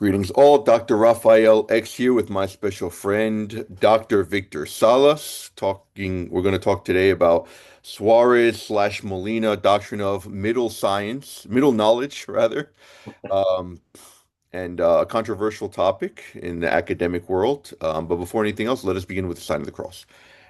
Greetings all, Dr. Raphael X here with my special friend, Dr. Victor Salas. We're going to talk today about Suarez slash Molina doctrine of middle science, middle knowledge rather, um, and a controversial topic in the academic world. But before anything else, let us begin with the sign of the cross.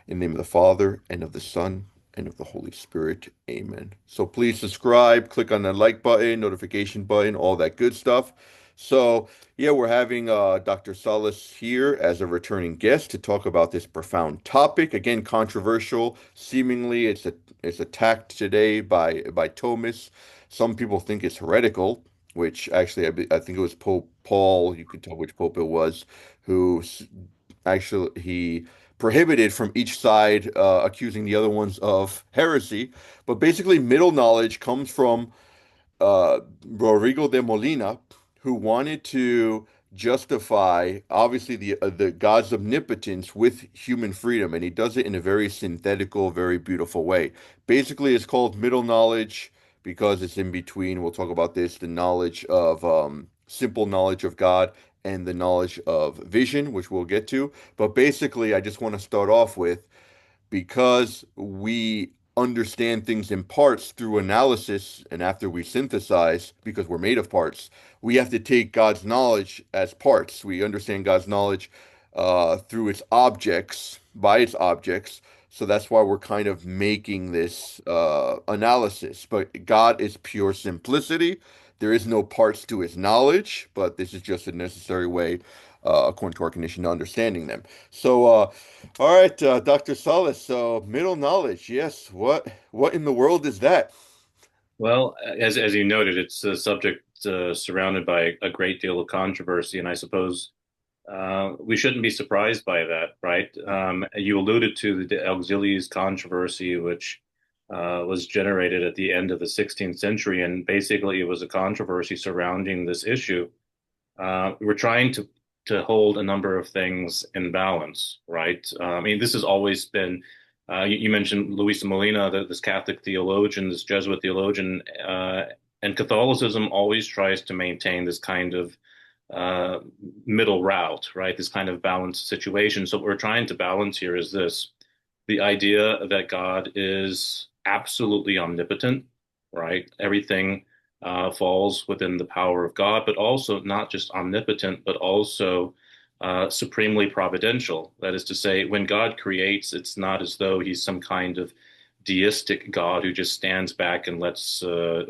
In the name of the Father, and of the Son, and of the Holy Spirit. Amen. So please subscribe, click on the like button, notification button, all that good stuff. So, yeah, we're having Dr. Salas here as a returning guest to talk about this profound topic. Again, controversial. Seemingly, it's attacked today by Thomas. Some people think it's heretical, which actually I think it was Pope Paul. You could tell which pope it was, who actually he prohibited from each side accusing the other ones of heresy. But basically, middle knowledge comes from Rodrigo de Molina, who wanted to justify obviously the God's omnipotence with human freedom, and he does it in a very synthetical, very beautiful way. Basically, it's called middle knowledge because it's in between. We'll talk about this, the knowledge of simple knowledge of God and the knowledge of vision, which we'll get to. But basically, I just want to start off with because we understand things in parts through analysis, and after we synthesize, because we're made of parts, we have to take God's knowledge as parts. We understand God's knowledge through its objects, by its objects. So that's why we're kind of making this analysis. But God is pure simplicity. There is no parts to his knowledge, but this is just a necessary way, according to our condition, to understanding them. So, all right, Dr. Salas. So, middle knowledge, yes. What in the world is that? Well, as you noted, it's a subject surrounded by a great deal of controversy, and I suppose we shouldn't be surprised by that, right? You alluded to the Auxiliis controversy, which was generated at the end of the 16th century, and basically it was a controversy surrounding this issue. We're trying to hold a number of things in balance, right? I mean, this has always been. You mentioned Luis Molina, this Catholic theologian, this Jesuit theologian, and Catholicism always tries to maintain this kind of uh, middle route, right? This kind of balanced situation. So what we're trying to balance here is this: the idea that God is absolutely omnipotent, right? Everything falls within the power of God, but also not just omnipotent, but also supremely providential. That is to say, when God creates, it's not as though he's some kind of deistic God who just stands back and lets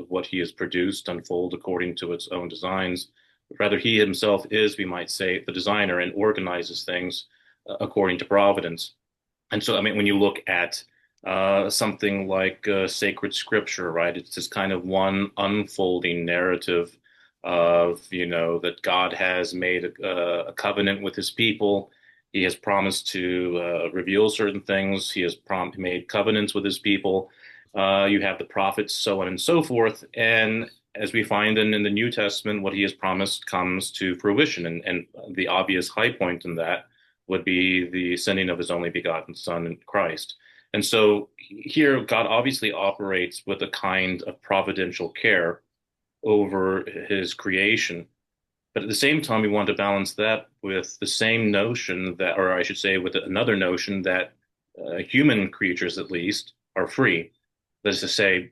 what he has produced unfold according to its own designs. Rather, he himself is, we might say, the designer and organizes things according to providence. And so, I mean, when you look at something like sacred scripture, right, it's this kind of one unfolding narrative of, that God has made a covenant with his people. He has promised to reveal certain things. He has made covenants with his people. You have the prophets, so on and so forth. And as we find in the New Testament, what he has promised comes to fruition. And the obvious high point in that would be the sending of his only begotten Son in Christ. And so here, God obviously operates with a kind of providential care over his creation. But at the same time, we want to balance that with the same notion that, or I should say, with another notion that human creatures, at least, are free. That is to say,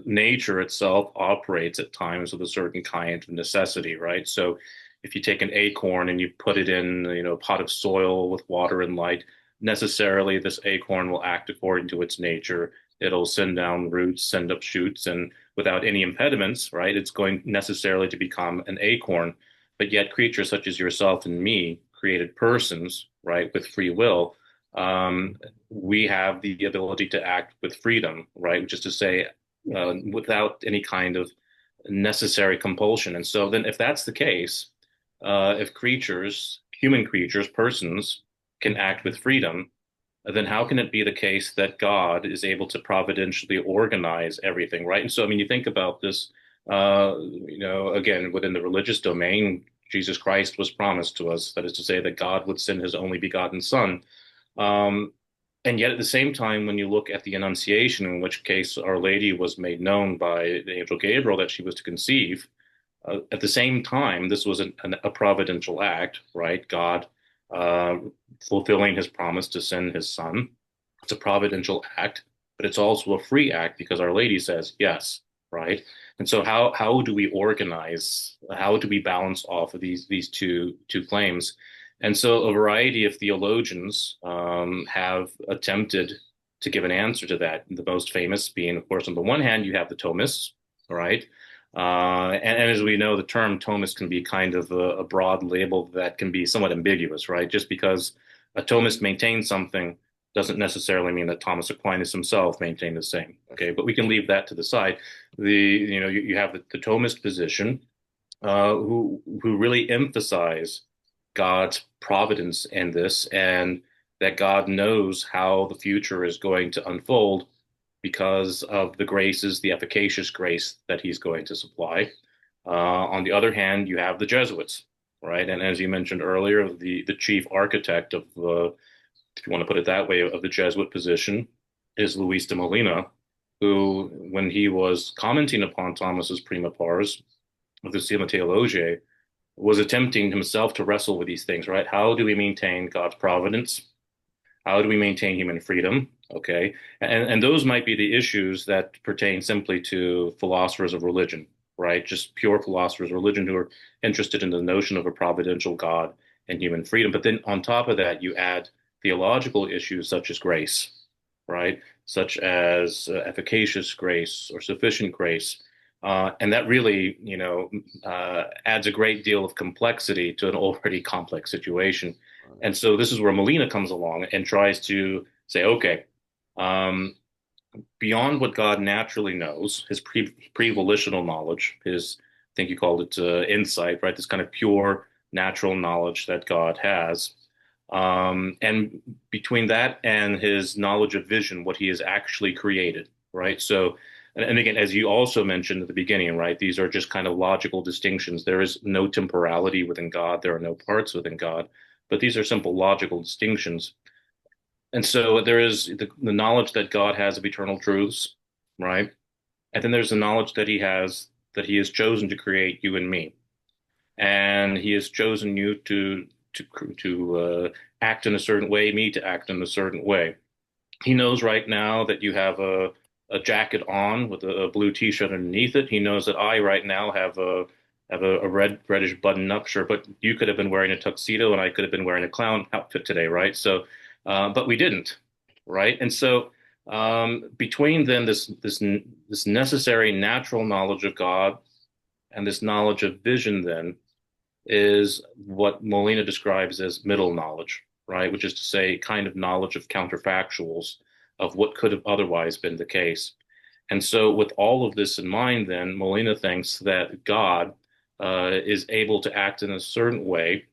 nature itself operates at times with a certain kind of necessity, right? So if you take an acorn and you put it in, a pot of soil with water and light, necessarily this acorn will act according to its nature. It'll send down roots, send up shoots, and without any impediments, right, it's going necessarily to become an acorn. But yet creatures such as yourself and me, created persons, right, with free will, um, we have the ability to act with freedom, right? Which is to say, without any kind of necessary compulsion. And so then, if that's the case, if creatures, human creatures, persons, can act with freedom, then how can it be the case that God is able to providentially organize everything, right? And so, I mean, you think about this, again, within the religious domain, Jesus Christ was promised to us. That is to say, that God would send his only begotten Son. Um, and yet, at the same time, when you look at the Annunciation, in which case Our Lady was made known by the angel Gabriel that she was to conceive, At the same time, this was a providential act, right? God uh, fulfilling his promise to send his son. It's a providential act, but it's also a free act because Our Lady says yes, right? And so how do we organize? How do we balance off of these two claims? And so a variety of theologians have attempted to give an answer to that. The most famous being, of course, on the one hand, you have the Thomists, right? And as we know, the term Thomist can be kind of a broad label that can be somewhat ambiguous, right? Just because a Thomist maintains something doesn't necessarily mean that Thomas Aquinas himself maintained the same. Okay, but we can leave that to the side. You have the Thomist position, who really emphasize God's providence in this, and that God knows how the future is going to unfold because of the graces, the efficacious grace that He's going to supply. On the other hand, you have the Jesuits, right? And as you mentioned earlier, the chief architect of if you want to put it that way, of the Jesuit position is Luis de Molina, who, when he was commenting upon Thomas's prima pars of the Summa Theologiae, was attempting himself to wrestle with these things, right? How do we maintain God's providence? How do we maintain human freedom? Okay. And those might be the issues that pertain simply to philosophers of religion, right? Just pure philosophers of religion who are interested in the notion of a providential God and human freedom. But then on top of that, you add theological issues such as grace, right? Such as efficacious grace or sufficient grace. And that really, adds a great deal of complexity to an already complex situation. And so this is where Molina comes along and tries to say, okay, um, beyond what God naturally knows, his pre-volitional knowledge, I think you called it insight, right? This kind of pure natural knowledge that God has. And between that and his knowledge of vision, what he has actually created, right? So, and again, as you also mentioned at the beginning, right, these are just kind of logical distinctions. There is no temporality within God, there are no parts within God, but these are simple logical distinctions. And so there is the knowledge that God has of eternal truths, right? And then there's the knowledge that he has chosen to create you and me, and he has chosen you to act in a certain way, me to act in a certain way. He knows right now that you have a jacket on with a blue t-shirt underneath it. He knows that I right now have a reddish button-up shirt, but you could have been wearing a tuxedo and I could have been wearing a clown outfit today, right? So, but we didn't, right? And so between then this necessary natural knowledge of God and this knowledge of vision, then is what Molina describes as middle knowledge, right? Which is to say, kind of knowledge of counterfactuals of what could have otherwise been the case. And so, with all of this in mind, then Molina thinks that God is able to act in a certain way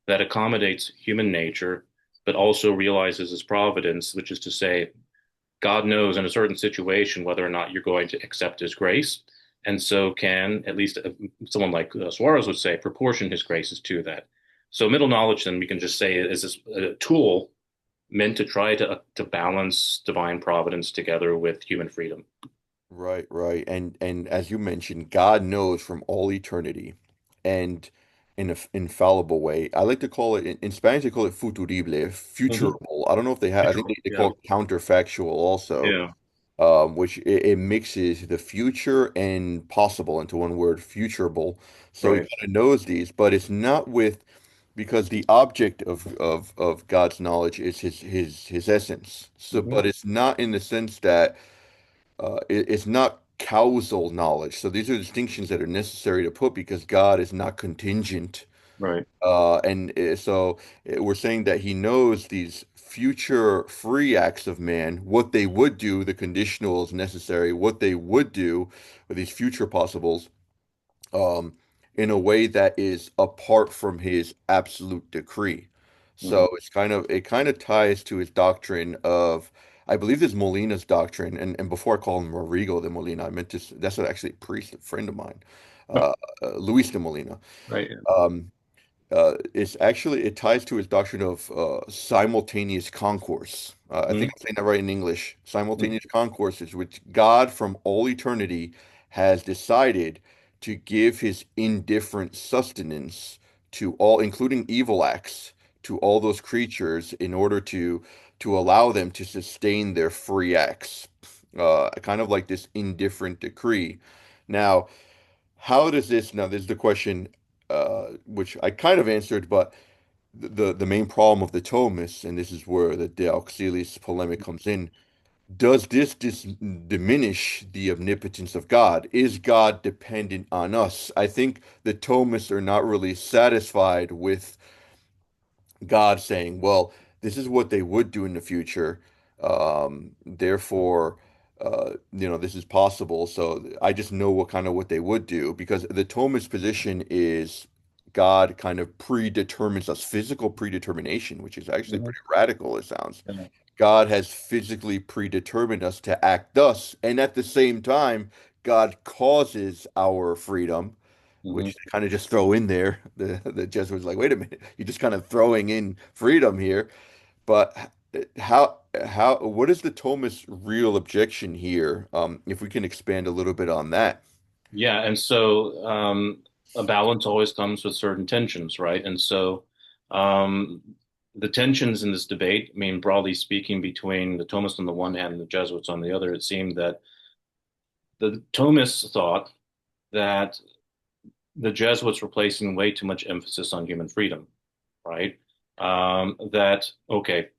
that accommodates human nature, but also realizes his providence, which is to say, God knows in a certain situation whether or not you're going to accept his grace. And so can, at least someone like Suarez would say, proportion his graces to that. So middle knowledge, then we can just say, is this a tool meant to try to balance divine providence together with human freedom. Right, right. And as you mentioned, God knows from all eternity and in an infallible way. I like to call it in Spanish they call it futurible, Mm-hmm. futurable. I don't know if they have, I think Neutral. they Yeah. call it counterfactual also, Yeah. which it mixes the future and possible into one word, futurable. So he Right. kind of knows these, but it's not with because the object of God's knowledge is his essence. So, Mm-hmm. but it's not in the sense that it's not causal knowledge. So these are distinctions that are necessary to put because God is not contingent. Right. And we're saying that he knows these future free acts of man, what they would do, the conditionals necessary, what they would do with these future possibles, um, in a way that is apart from his absolute decree. Mm-hmm. So it kind of ties to his doctrine of, I believe this Molina's doctrine, and before I call him Rodrigo de Molina, I meant to, that's actually a priest, a friend of mine, uh, Luis de Molina. Right. Yeah. Um, it's actually, it ties to his doctrine of simultaneous concourse. I think Mm-hmm. I'm saying that right in English. Simultaneous concourse is which God from all eternity has decided to give his indifferent sustenance to all, including evil acts, to all those creatures in order to allow them to sustain their free acts. Kind of like this indifferent decree. Now, how does this, now there's the question, which I kind of answered, but the main problem of the Thomists, and this is where the De Auxiliis polemic comes in, does this diminish the omnipotence of God? Is God dependent on us? I think the Thomists are not really satisfied with God saying, well, this is what they would do in the future. Therefore, this is possible. So I just know what they would do, because the Thomist position is God kind of predetermines us, physical predetermination, which is actually Mhm. pretty radical, it sounds. Yeah. God has physically predetermined us to act thus, and at the same time, God causes our freedom, Mhm. which they kind of just throw in there. The Jesuits like, wait a minute, you're just kind of throwing in freedom here. But what is the Thomist real objection here? If we can expand a little bit on that. Yeah, and so a balance always comes with certain tensions, right? And so um, the tensions in this debate, I mean, broadly speaking, between the Thomists on the one hand and the Jesuits on the other, it seemed that the Thomists thought that the Jesuits were placing way too much emphasis on human freedom, right? That, okay,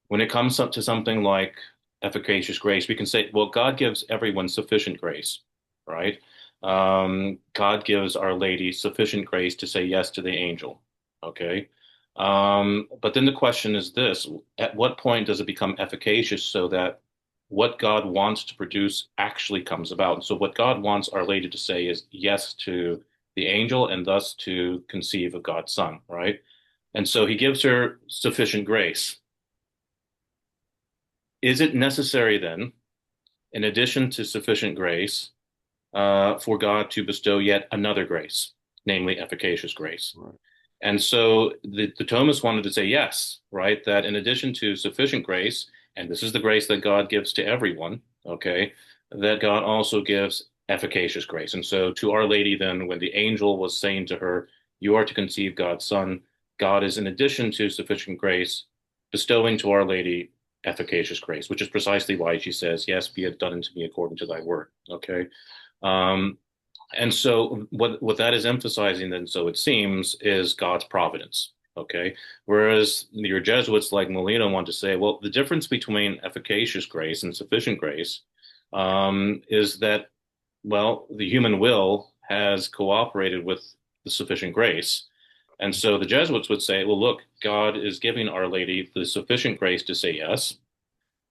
when it comes up to something like efficacious grace, we can say, well, God gives everyone sufficient grace, right? God gives Our Lady sufficient grace to say yes to the angel, okay? But then the question is this, at what point does it become efficacious so that what God wants to produce actually comes about? And so what God wants Our Lady to say is yes to the angel and thus to conceive of God's Son, right? And so he gives her sufficient grace. Is it necessary then, in addition to sufficient grace, for God to bestow yet another grace, namely efficacious grace? Right. And so the Thomists wanted to say yes, right? That in addition to sufficient grace, and this is the grace that God gives to everyone, okay, that God also gives efficacious grace. And so to Our Lady, then, when the angel was saying to her, you are to conceive God's Son, God is, in addition to sufficient grace, bestowing to Our Lady efficacious grace, which is precisely why she says, yes, be it done unto me according to thy word, okay? Um, and so what that is emphasizing then, so it seems, is God's providence. Okay. Whereas your Jesuits like Molina want to say, well, the difference between efficacious grace and sufficient grace is that, well, the human will has cooperated with the sufficient grace. And so the Jesuits would say, well, look, God is giving Our Lady the sufficient grace to say yes,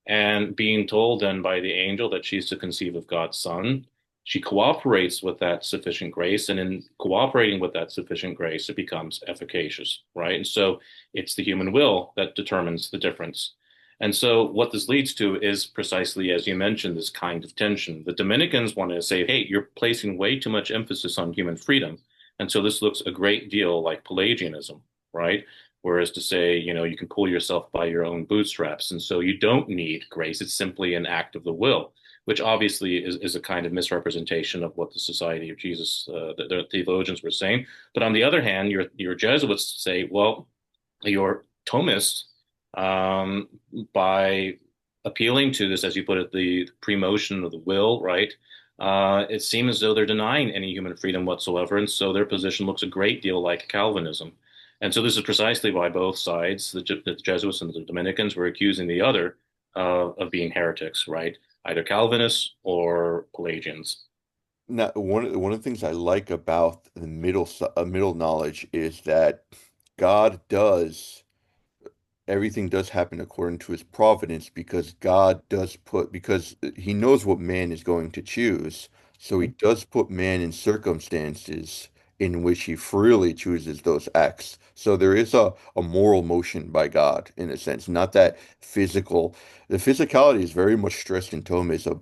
and being told then by the angel that she's to conceive of God's Son, she cooperates with that sufficient grace. And in cooperating with that sufficient grace, it becomes efficacious, right? And so it's the human will that determines the difference. And so what this leads to is precisely, as you mentioned, this kind of tension. The Dominicans want to say, hey, you're placing way too much emphasis on human freedom. And so this looks a great deal like Pelagianism, right? Whereas to say, you can pull yourself by your own bootstraps. And so you don't need grace. It's simply an act of the will, which obviously is a kind of misrepresentation of what the Society of Jesus, the theologians were saying. But on the other hand, your Jesuits say, well, your Thomists, um, by appealing to this, as you put it, the pre-motion of the will, right? It seems as though they're denying any human freedom whatsoever. And so their position looks a great deal like Calvinism. And so this is precisely why both sides, the Jesuits and the Dominicans, were accusing the other of being heretics, right? Either Calvinists or Pelagians. Now, one of the things I like about the middle knowledge is that God does everything does happen according to his providence, because God does put, because he knows what man is going to choose. So he does put man in circumstances in which he freely chooses those acts. So there is a moral motion by God in a sense, not that physical. The physicality is very much stressed in Thomism,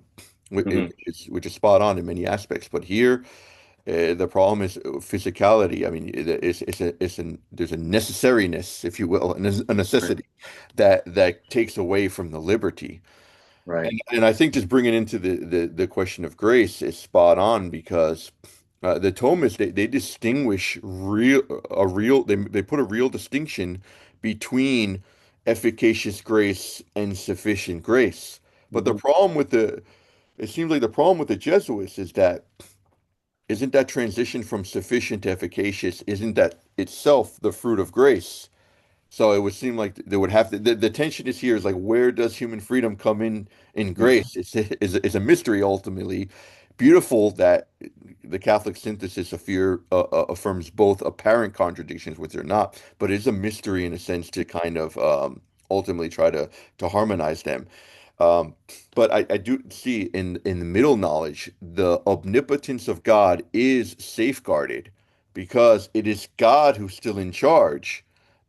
Hmm. which is spot on in many aspects. But here, the problem is physicality. I mean, there's a necessariness, if you will, a Right. necessity that takes away from the liberty. Right. And I think just bringing into the question of grace is spot on, because The Thomists they distinguish they put a real distinction between efficacious grace and sufficient grace. But the Mhm. problem with the it seems like the problem with the Jesuits is that isn't that transition from sufficient to efficacious, isn't that itself the fruit of grace? So it would seem like there would have to the tension is here is like where does human freedom come in grace? It's a mystery ultimately. Beautiful that the Catholic synthesis affirms both apparent contradictions, which they're not, but it's a mystery in a sense to kind of ultimately try to harmonize them. Um, but I do see in the middle knowledge, the omnipotence of God is safeguarded because it is God who's still in charge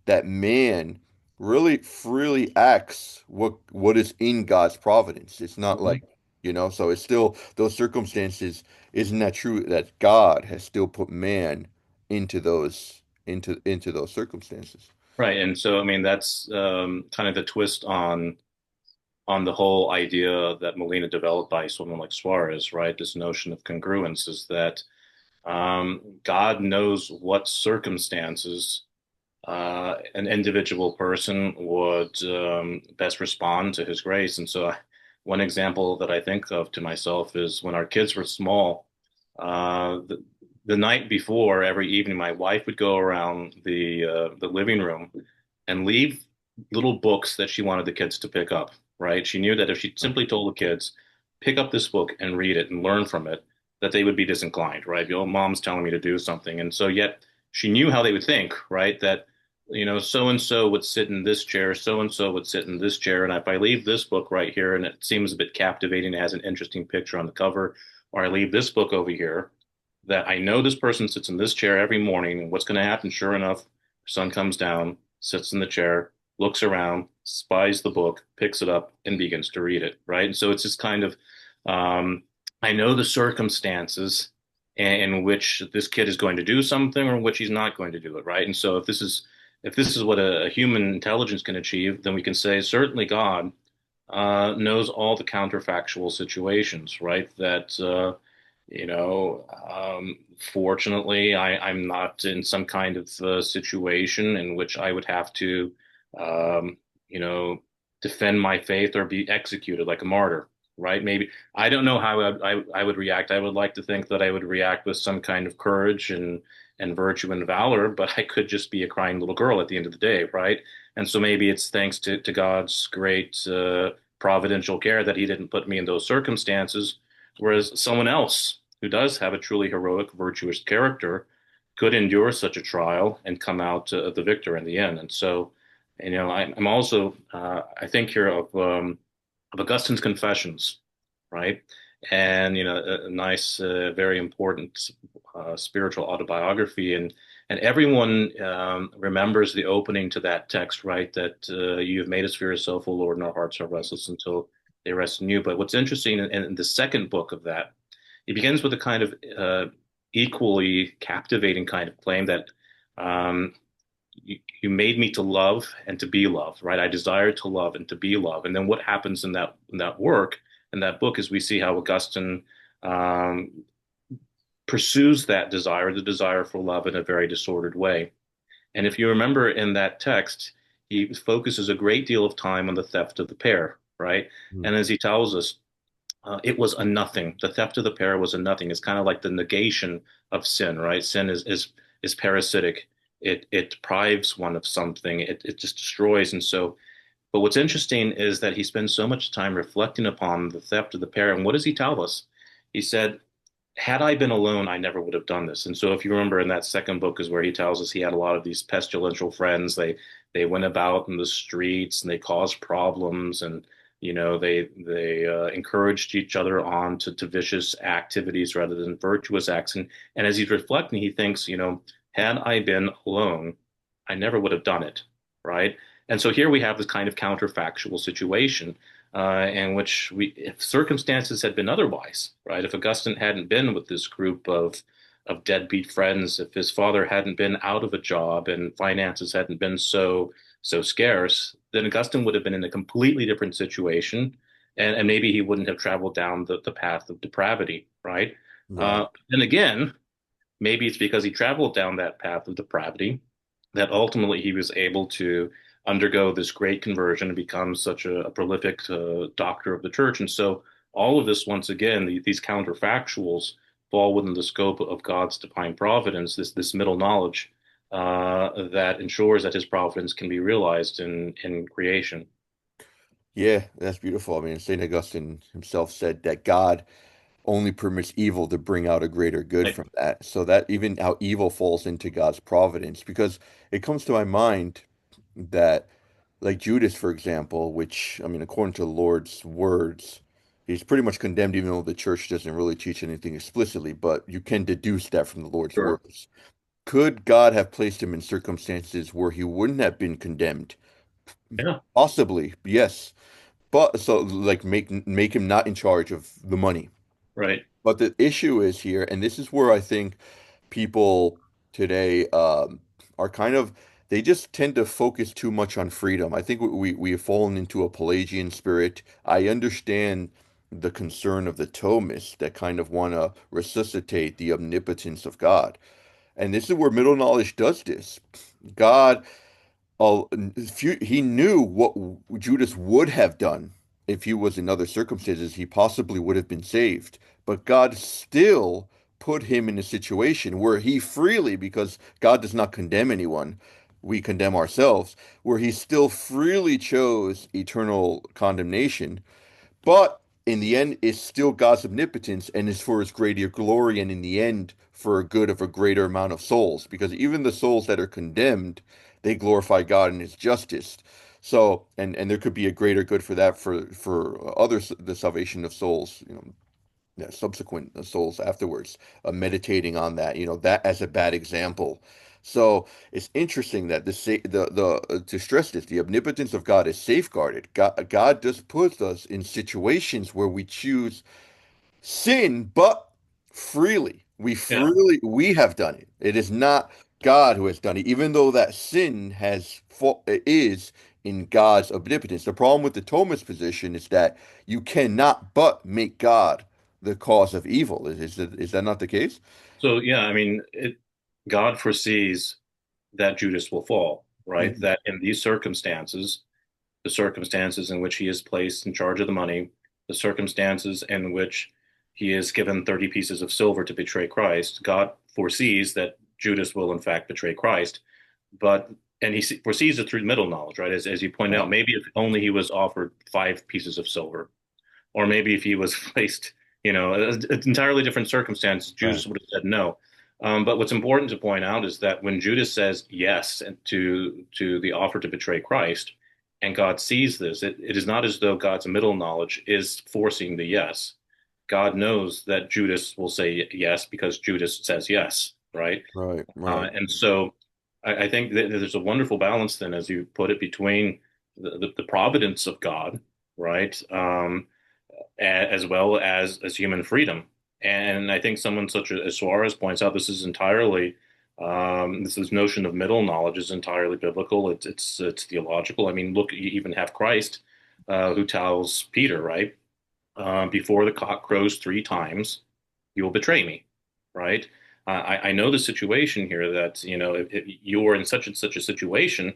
that man really freely acts what is in God's providence. It's not Mhm. like, so it's still those circumstances, isn't that true that God has still put man into those circumstances? Right. And so, I mean, that's kind of the twist on the whole idea that Molina developed by someone like Suarez, right? This notion of congruence is that God knows what circumstances an individual person would best respond to his grace. And so, one example that I think of to myself is when our kids were small. The night before, every evening, my wife would go around the living room and leave little books that she wanted the kids to pick up. Right? She knew that if she simply told the kids, "Pick up this book and read it and learn from it," that they would be disinclined. Right? Mom's telling me to do something, and so yet she knew how they would think. Right? That so and so would sit in this chair, so and so would sit in this chair. And if I leave this book right here and it seems a bit captivating, it has an interesting picture on the cover, or I leave this book over here, that I know this person sits in this chair every morning. And what's going to happen? Sure enough, sun comes down, sits in the chair, looks around, spies the book, picks it up, and begins to read it. Right. And so it's just kind of, um, I know the circumstances in which this kid is going to do something or in which he's not going to do it. Right. And so if this is what a human intelligence can achieve, then we can say certainly God knows all the counterfactual situations, right? That fortunately, I'm not in some kind of situation in which I would have to, um, you know, defend my faith or be executed like a martyr, right? Maybe I don't know how I would react. I would like to think that I would react with some kind of courage and virtue and valor, but I could just be a crying little girl at the end of the day, right? And so maybe it's thanks to God's great providential care that He didn't put me in those circumstances, whereas someone else who does have a truly heroic, virtuous character could endure such a trial and come out the victor in the end. And so, I'm also I think here of Augustine's Confessions, right? And a nice, very important spiritual autobiography, and everyone remembers the opening to that text, right? That you have made us fear yourself, O Lord, and our hearts are restless until they rest in you. But what's interesting in the second book of that, it begins with a kind of equally captivating kind of claim that um, you made me to love and to be loved, right? I desire to love and to be loved. And then what happens in that work, in that book, is we see how Augustine um, pursues that desire, the desire for love, in a very disordered way. And if you remember in that text, he focuses a great deal of time on the theft of the pear, right? Mm. And as he tells us, it was a nothing. The theft of the pear was a nothing. It's kind of like the negation of sin, right? Sin is parasitic. It deprives one of something. It just destroys. And so, but what's interesting is that he spends so much time reflecting upon the theft of the pear. And what does he tell us? He said, "Had I been alone, I never would have done this." And so, if you remember in that second book, is where he tells us he had a lot of these pestilential friends. They went about in the streets and they caused problems, and they encouraged each other on to vicious activities rather than virtuous acts. And as he's reflecting, he thinks, had I been alone, I never would have done it, right? And so here we have this kind of counterfactual situation in which if circumstances had been otherwise, right? If Augustine hadn't been with this group of deadbeat friends, if his father hadn't been out of a job and finances hadn't been so scarce, then Augustine would have been in a completely different situation, and maybe he wouldn't have traveled down the path of depravity, right? Right. Then again, maybe it's because he traveled down that path of depravity that ultimately he was able to undergo this great conversion and become such a prolific doctor of the church. And so all of this, once again, these counterfactuals fall within the scope of God's divine providence, this middle knowledge that ensures that his providence can be realized in creation. Yeah, that's beautiful. I mean, St. Augustine himself said that God only permits evil to bring out a greater good Right. from that. So that even how evil falls into God's providence, because it comes to my mind that, like Judas, for example, which, I mean, according to the Lord's words, he's pretty much condemned, even though the church doesn't really teach anything explicitly, but you can deduce that from the Lord's Sure. words. Could God have placed him in circumstances where he wouldn't have been condemned? Yeah. Possibly, yes. But so like make him not in charge of the money. Right. But the issue is here, and this is where I think people today are kind of they just tend to focus too much on freedom. I think we have fallen into a Pelagian spirit. I understand the concern of the Thomists that kind of want to resuscitate the omnipotence of God. And this is where middle knowledge does this. God if he knew what Judas would have done if he was in other circumstances. He possibly would have been saved. But God still put him in a situation where he freely, because God does not condemn anyone, we condemn ourselves, where he still freely chose eternal condemnation, but in the end, it's still God's omnipotence and is for his greater glory and in the end for a good of a greater amount of souls. Because even the souls that are condemned, they glorify God in his justice. So, and there could be a greater good for that for others, the salvation of souls, yeah, subsequent souls afterwards, meditating on that, that as a bad example. So it's interesting that to stress this, the omnipotence of God is safeguarded. God just puts us in situations where we choose sin, but freely. Yeah. We have done it. It is not God who has done it, even though that sin is in God's omnipotence. The problem with the Thomist position is that you cannot but make God the cause of evil. Is that not the case? So yeah, I mean, God foresees that Judas will fall, right? Mhm. That in these circumstances, the circumstances in which he is placed in charge of the money, the circumstances in which he is given 30 pieces of silver to betray Christ, God foresees that Judas will in fact betray Christ, but and he foresees it through middle knowledge, right? As you pointed out, Right. maybe if only he was offered 5 pieces of silver, or maybe if he was placed, an entirely different circumstance, Right. Judas would have said no. But what's important to point out is that when Judas says yes to the offer to betray Christ, and God sees this, it is not as though God's middle knowledge is forcing the yes. God knows that Judas will say yes because Judas says yes, right? Right. Right. And so I think that there's a wonderful balance then, as you put it, between the providence of God, right? As well as human freedom. And I think someone such as Suarez points out this is entirely this notion of middle knowledge is entirely biblical. It's theological. I mean, look, you even have Christ who tells Peter, right, before the cock crows 3 times, you will betray me, right? I know the situation here that if you're in such and such a situation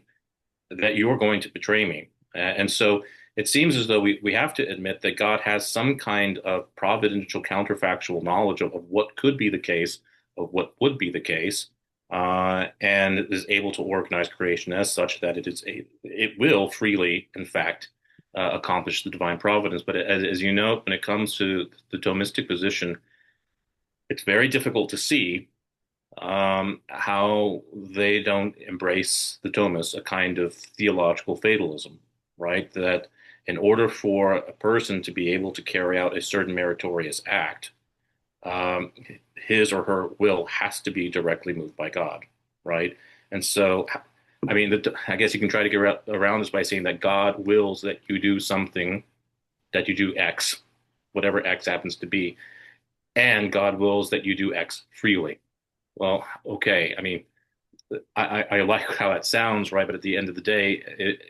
that you're going to betray me. And so it seems as though we have to admit that God has some kind of providential counterfactual knowledge of what could be the case, of what would be the case, and is able to organize creation as such that it will freely, in fact, accomplish the divine providence. But as you know, when it comes to the Thomistic position, it's very difficult to see how they don't embrace the Thomists a kind of theological fatalism, right? That in order for a person to be able to carry out a certain meritorious act, um, his or her will has to be directly moved by God, right? And so, I mean, I guess you can try to get around this by saying that God wills that you do something, that you do X, whatever X happens to be, and God wills that you do X freely. Well, okay. I mean, I like how that sounds, right? But at the end of the day,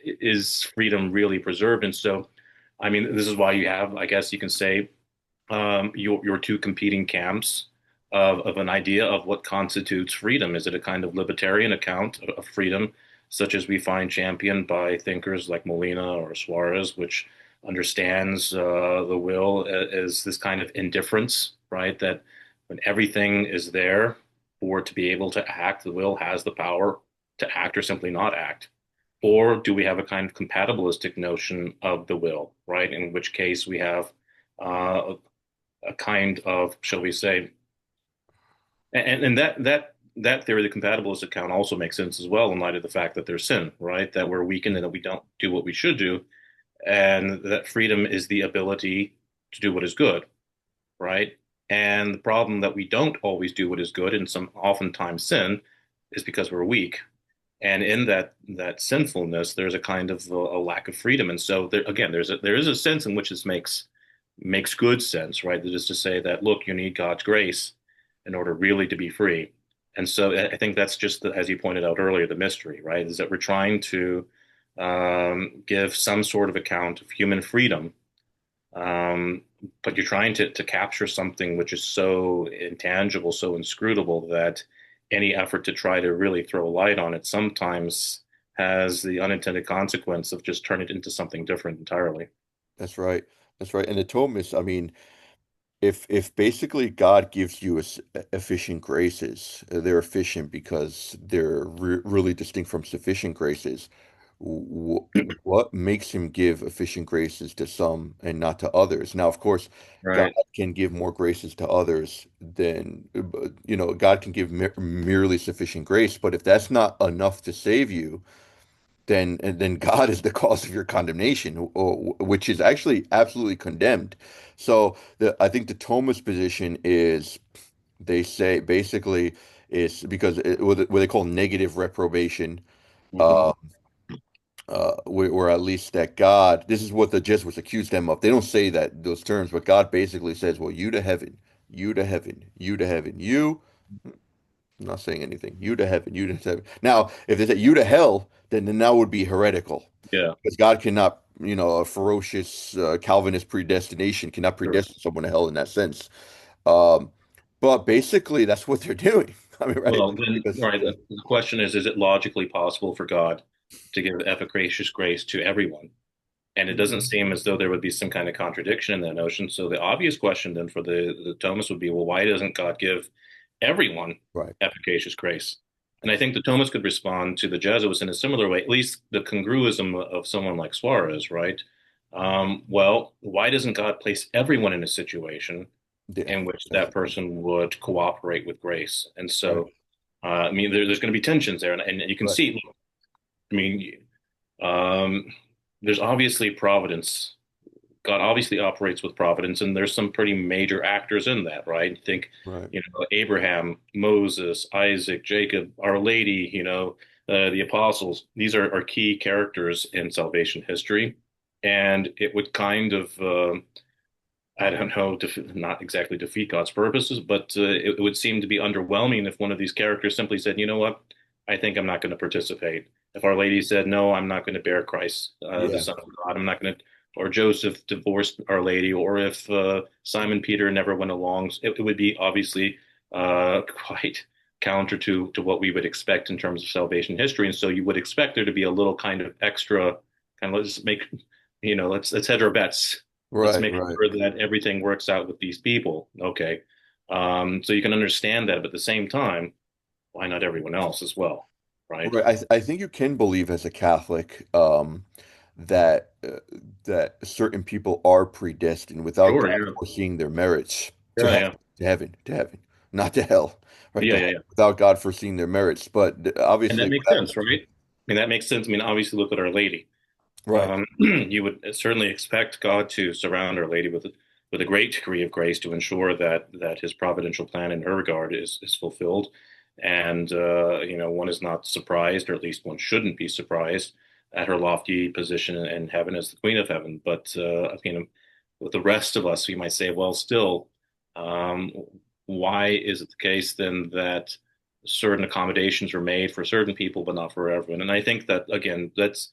is freedom really preserved? And so, I mean, this is why you have, I guess you can say, your two competing camps of an idea of what constitutes freedom. Is it a kind of libertarian account of freedom, such as we find championed by thinkers like Molina or Suarez, which understands the will as this kind of indifference, right? That when everything is there for it to be able to act, the will has the power to act or simply not act. Or do we have a kind of compatibilistic notion of the will, right? In which case we have a kind of, shall we say, and that theory, the compatibilist account, also makes sense as well in light of the fact that there's sin, right? That we're weakened and that we don't do what we should do, and that freedom is the ability to do what is good, right? And the problem that we don't always do what is good, and some oftentimes sin, is because we're weak. And in that sinfulness, there's a kind of a lack of freedom. And so there, again, there is a sense in which this makes good sense, right? That is to say that, look, you need God's grace in order really to be free. And so I think that's just, as you pointed out earlier, the mystery, right? Is that we're trying to give some sort of account of human freedom, um, but you're trying to capture something which is so intangible, so inscrutable that any effort to try to really throw light on it sometimes has the unintended consequence of just turning it into something different entirely. That's right. That's right. And the Thomists, I mean, if basically God gives you efficient graces, they're efficient because they're really distinct from sufficient graces. wh- what makes him give efficient graces to some and not to others? Now, of course, God Right. can give more graces to others than, God can give merely sufficient grace, but if that's not enough to save you, then God is the cause of your condemnation, which is actually absolutely condemned. So I think the Thomist position is they say basically is because what they call negative reprobation. Hmm. Uh, or at least that God, this is what the Jesuits accuse them of. They don't say that those terms, but God basically says, well, you to heaven, you to heaven, you to heaven, you, I'm not saying anything, you to heaven, you to heaven. Now, if they say you to hell, then that would be heretical Yeah. because God cannot, a ferocious Calvinist predestination cannot Sure. predestine someone to hell in that sense. Um, but basically, that's what they're doing. I mean, right? Well, then, Because, right, the question is it logically possible for God to give efficacious grace to everyone? And it doesn't seem as though there would be some kind of contradiction in that notion. So the obvious question then for the Thomas would be, well, why doesn't God give everyone right, efficacious grace? And I think the Thomas could respond to the Jesuits in a similar way, at least the congruism of someone like Suarez, right? Well, why doesn't God place everyone in a situation yeah, in which that's that person would cooperate with grace? And right, so, I mean, there's going to be tensions there, and you can right, see. I mean, um, there's obviously providence. God obviously operates with providence, and there's some pretty major actors in that, right? Think, right, Abraham, Moses, Isaac, Jacob, Our Lady, the apostles. These are key characters in salvation history, and it would kind of, I don't know, not exactly defeat God's purposes, but it would seem to be underwhelming if one of these characters simply said, you know what, I think I'm not going to participate. If Our Lady said, no, I'm not going to bear Christ, the yeah, Son of God, I'm not going to, or Joseph divorced Our Lady, or if Simon Peter never went along, it would be obviously quite counter to what we would expect in terms of salvation history. And so you would expect there to be a little kind of extra, kind of let's make, let's hedge our bets. Let's right, make right. sure that everything works out with these people. Okay. So you can understand that, but at the same time, why not everyone else as well? Right. Right. I think you can believe as a Catholic that certain people are predestined without Sure. God Yeah. foreseeing their merits to Yeah. heaven, Yeah. to heaven, not to hell, right? To Yeah. Yeah. heaven, Yeah. without God foreseeing their merits. But And that obviously, makes sense, right? I mean, that makes sense. I mean, obviously, look at Our Lady. right, You would certainly expect God to surround Our Lady with a great degree of grace to ensure that His providential plan in her regard is fulfilled, and one is not surprised, or at least one shouldn't be surprised at her lofty position in heaven as the Queen of Heaven. But with the rest of us, we might say, well, still, um, why is it the case then that certain accommodations are made for certain people but not for everyone? And I think that again, that's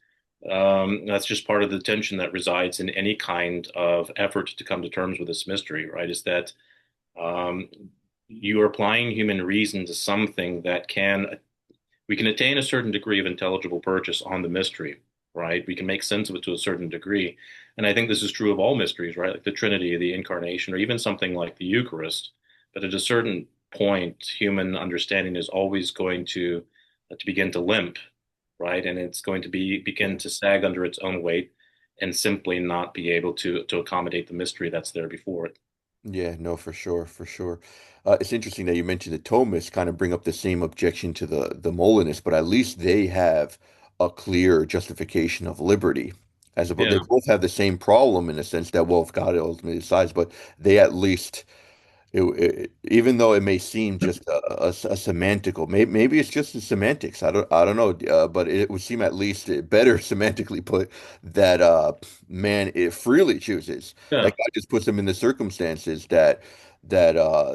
just part of the tension that resides in any kind of effort to come to terms with this mystery, right? Is that um, you are applying human reason to something that we can attain a certain degree of intelligible purchase on the mystery, right? We can make sense of it to a certain degree. And I think this is true of all mysteries, right? Like the Trinity, the Incarnation, or even something like the Eucharist. But at a certain point, human understanding is always going to begin to limp, right? And it's going to begin to sag under its own weight and simply not be able to accommodate the mystery that's there before it. Yeah, no, for sure, for sure. It's interesting that you mentioned the Thomists kind of bring up the same objection to the Molinists, but at least they have a clear justification of liberty. As opposed, they Yeah. both have the same problem in the sense that, well, if God ultimately decides, but they at least even though it may seem just a semantical, maybe it's just the semantics. I don't know, but it would seem at least better semantically put that man it freely chooses. Yeah. Like God just puts him in the circumstances that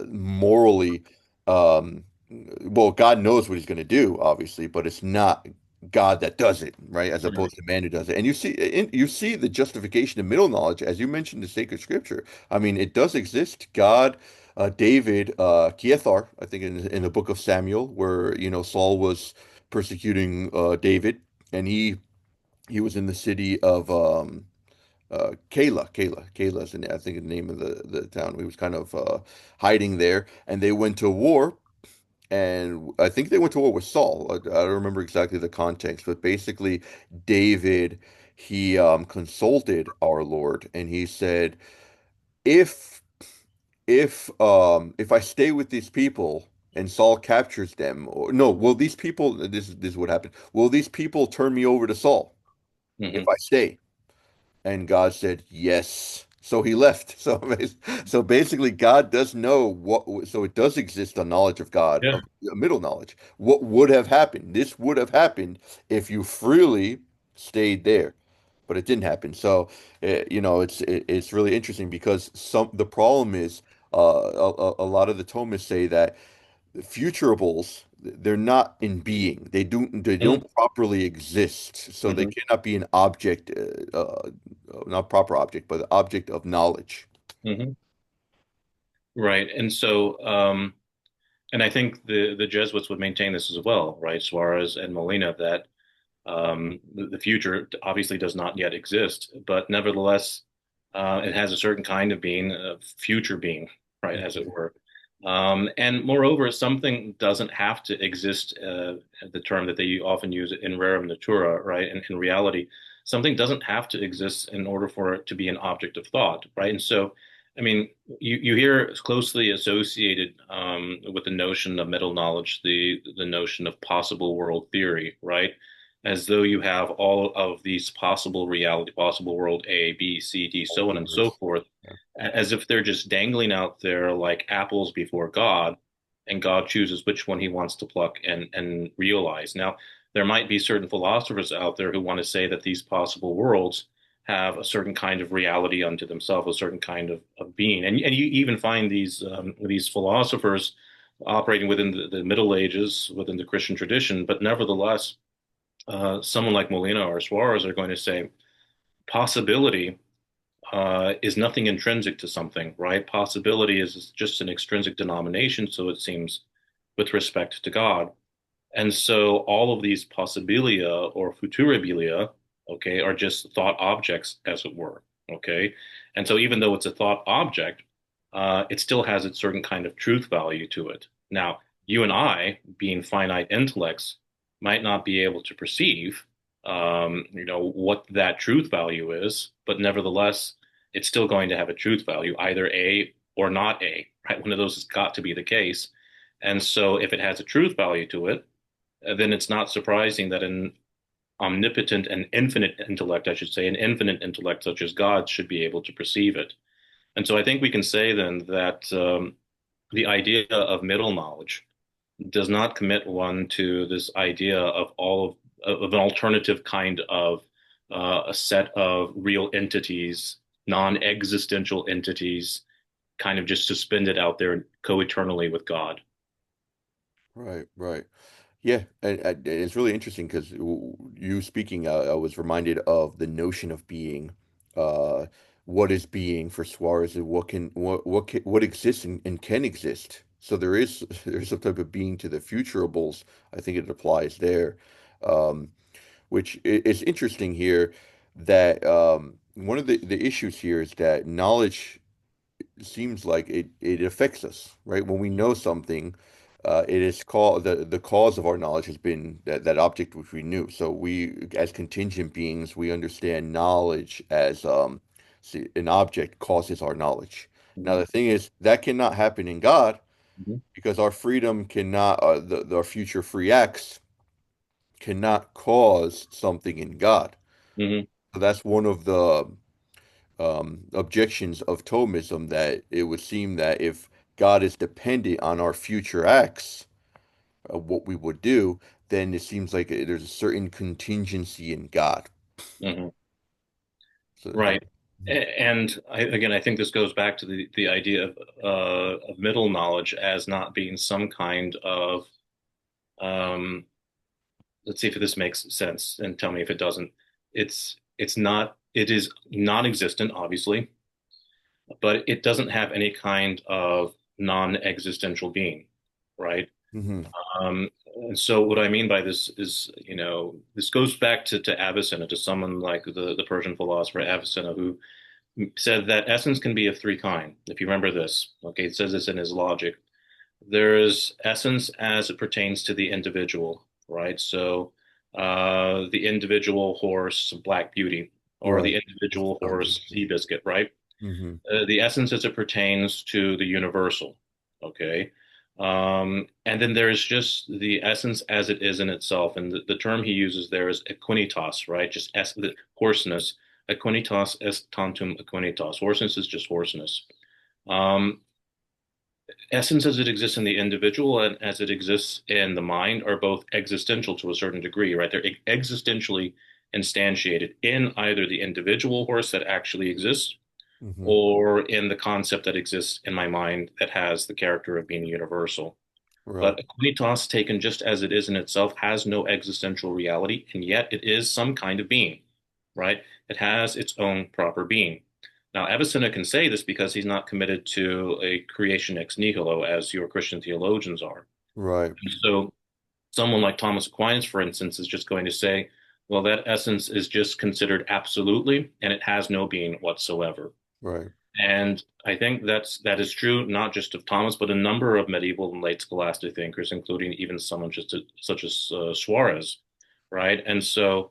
morally, um, well, God knows what He's going to do, obviously, but it's not God that does it, right? As Right. opposed to man who does it. And you see the justification of middle knowledge, as you mentioned, the sacred scripture. I mean, it does exist. God David Kiethar, I think in the book of Samuel, where Saul was persecuting David, and he was in the city of Keilah is I think the name of the town. He was kind of hiding there, and they went to war. And I think they went to war with Saul. I don't remember exactly the context, but basically, David he consulted our Lord, and he said, if if I stay with these people and Saul captures them, or no, will these people this is what happened. Will these people turn me over to Saul if Hmm. I stay? And God said, yes. So he left. So basically, God does know what, so it does exist a knowledge of God, Yeah. of a middle knowledge. What would have happened? This would have happened if you freely stayed there, but it didn't happen. So, it's really interesting because the problem is, a lot of the Thomists say that futurables, they're not in being. They don't properly exist, so they Hmm. cannot be an object, not proper object, but object of knowledge. Hmm. Right. And I think the Jesuits would maintain this as well, right? Suarez and Molina, that the future obviously does not yet exist, but nevertheless, it has a certain kind of being, a future being, right, as it were. And moreover, something doesn't have to exist, the term that they often use in rerum natura, right? And in reality, something doesn't have to exist in order for it to be an object of thought, right? And so, I mean, you hear closely associated with the notion of middle knowledge, the notion of possible world theory, right? As though you have all of these possible reality, possible world A, B, C, D, so on and so Multiverse. forth, Yeah. as if they're just dangling out there like apples before God, and God chooses which one he wants to pluck and realize. Now, there might be certain philosophers out there who want to say that these possible worlds have a certain kind of reality unto themselves, a certain kind of being. And you even find these philosophers operating within the Middle Ages, within the Christian tradition, but nevertheless, someone like Molina or Suarez are going to say possibility is nothing intrinsic to something, right? Possibility is just an extrinsic denomination, so it seems, with respect to God. And so all of these possibilia or futurabilia, okay, are just thought objects, as it were, okay? And so even though it's a thought object, it still has its certain kind of truth value to it. Now, you and I, being finite intellects, might not be able to perceive, what that truth value is, but nevertheless, it's still going to have a truth value, either A or not A, right? One of those has got to be the case. And so if it has a truth value to it, then it's not surprising that an omnipotent and infinite intellect, I should say, an infinite intellect such as God should be able to perceive it. And so I think we can say then that the idea of middle knowledge does not commit one to this idea of of an alternative kind of a set of real entities, non-existential entities, kind of just suspended out there co-eternally with God. Right, right. Yeah, and it's really interesting because you speaking, I was reminded of the notion of being. Uh, what is being for Suarez, and what exists and can exist. So there's some type of being to the futurables. I think it applies there, um, which is interesting here. That one of the issues here is that knowledge seems like it affects us, right? When we know something, it is called the cause of our knowledge has been that object which we knew. So we, as contingent beings, we understand knowledge as see, an object causes our knowledge. Now Mhm. the thing is that cannot happen in God Mhm. because our freedom cannot, our future free acts cannot cause something in God. Mhm. So that's one of the objections of Thomism, that it would seem that if God is dependent on our future acts, what we would do, then it seems like there's a certain contingency in God. Mhm. So, Right. And again, I think this goes back to the idea of middle knowledge as not being some kind of um, let's see if this makes sense and tell me if it doesn't. It's not, it is non-existent, obviously, but it doesn't have any kind of non-existential being, right? hmm And so what I mean by this is, this goes back to Avicenna, to someone like the Persian philosopher Avicenna, who said that essence can be of three kinds. If you remember this, okay, it says this in his Logic. There is essence as it pertains to the individual, right? So the individual horse, Black Beauty, or the Right. individual horse, Foundation. Seabiscuit, right? hmm The essence as it pertains to the universal, okay? And then there's just the essence as it is in itself. And the term he uses there is equinitas, right? Just the hoarseness. Equinitas est tantum equinitas. Hoarseness is just hoarseness. Um, Essence as it exists in the individual and as it exists in the mind are both existential to a certain degree, right? They're existentially instantiated in either the individual horse that actually exists hmm or in the concept that exists in my mind that has the character of being universal. Right. But Equinitas, taken just as it is in itself, has no existential reality, and yet it is some kind of being, right? It has its own proper being. Now, Avicenna can say this because he's not committed to a creation ex nihilo as your Christian theologians are. Right. And so, someone like Thomas Aquinas, for instance, is just going to say, well, that essence is just considered absolutely, and it has no being whatsoever. Right. And I think that is true not just of Thomas, but a number of medieval and late scholastic thinkers, including even someone such as Suarez, right? And so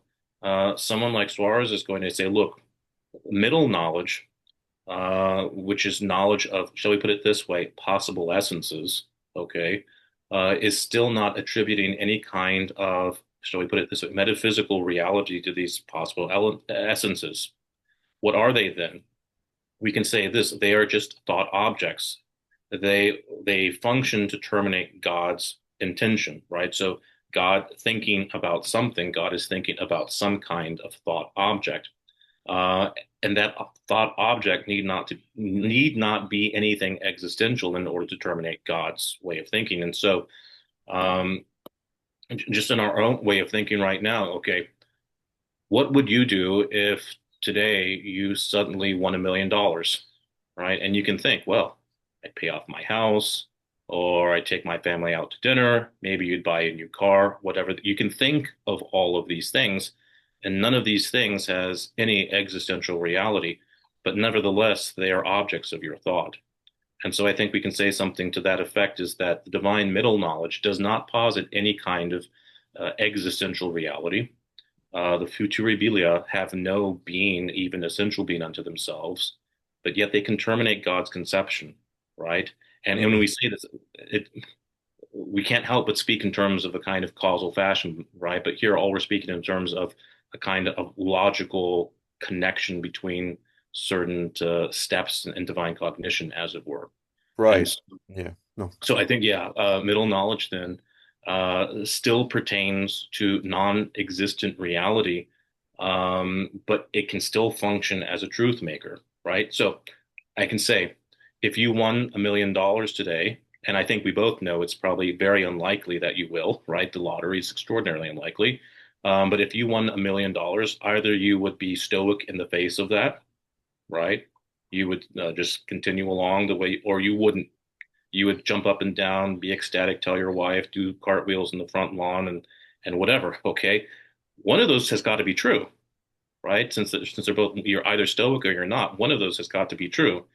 someone like Suarez is going to say, look, middle knowledge, which is knowledge of, shall we put it this way, possible essences, okay, is still not attributing any kind of, shall we put it this way, metaphysical reality to these possible essences. What are they then? We can say this: they are just thought objects. They function to terminate God's intention, right? So God thinking about something, God is thinking about some kind of thought object. Uh, and that thought object need not be anything existential in order to terminate God's way of thinking. And so um, just in our own way of thinking right now, okay, what would you do if today you suddenly won $1 million, right? And you can think, well, I'd pay off my house, or I'd take my family out to dinner. Maybe you'd buy a new car, whatever. You can think of all of these things, and none of these things has any existential reality, but nevertheless, they are objects of your thought. And so I think we can say something to that effect is that the divine middle knowledge does not posit any kind of existential reality. The Futuribilia have no being, even essential being unto themselves, but yet they can terminate God's conception, right? And when hmm we say this, we can't help but speak in terms of a kind of causal fashion, right? But here, all we're speaking in terms of a kind of logical connection between certain steps in divine cognition, as it were. And Right. Yeah. No. so I think, yeah, middle knowledge then still pertains to non-existent reality, but it can still function as a truth maker, right? So I can say, if you won $1 million today, and I think we both know it's probably very unlikely that you will, right? The lottery is extraordinarily unlikely. But if you won $1 million, either you would be stoic in the face of that, right? You would just continue along the way, or you wouldn't. you would jump up and down, be ecstatic, tell your wife, do cartwheels in the front lawn and whatever. Okay. One of those has got to be true, right? Since they're both, you're either stoic or you're not. One of those has got to be true,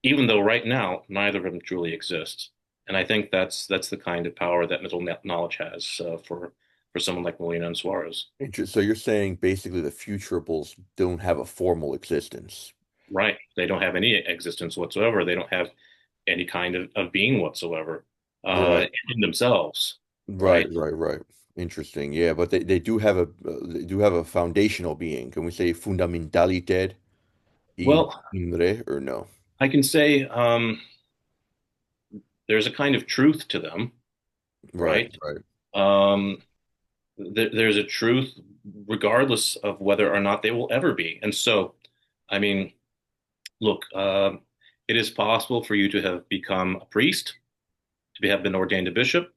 even though right now neither of them truly exists. And I think that's the kind of power that middle knowledge has for someone like Molina and Suarez. So you're saying basically the futurables don't have a formal existence. Right. They don't have any existence whatsoever. They don't have any kind of being whatsoever Right. in themselves. Right, Right. right, right. Interesting. Yeah, but they do have a foundational being. Can we say fundamentaliteit in Well, re or no? I can say there's a kind of truth to them, Right, right? right, Um, there's a truth regardless of whether or not they will ever be. And so, I mean, look, it is possible for you to have become a priest, have been ordained a bishop,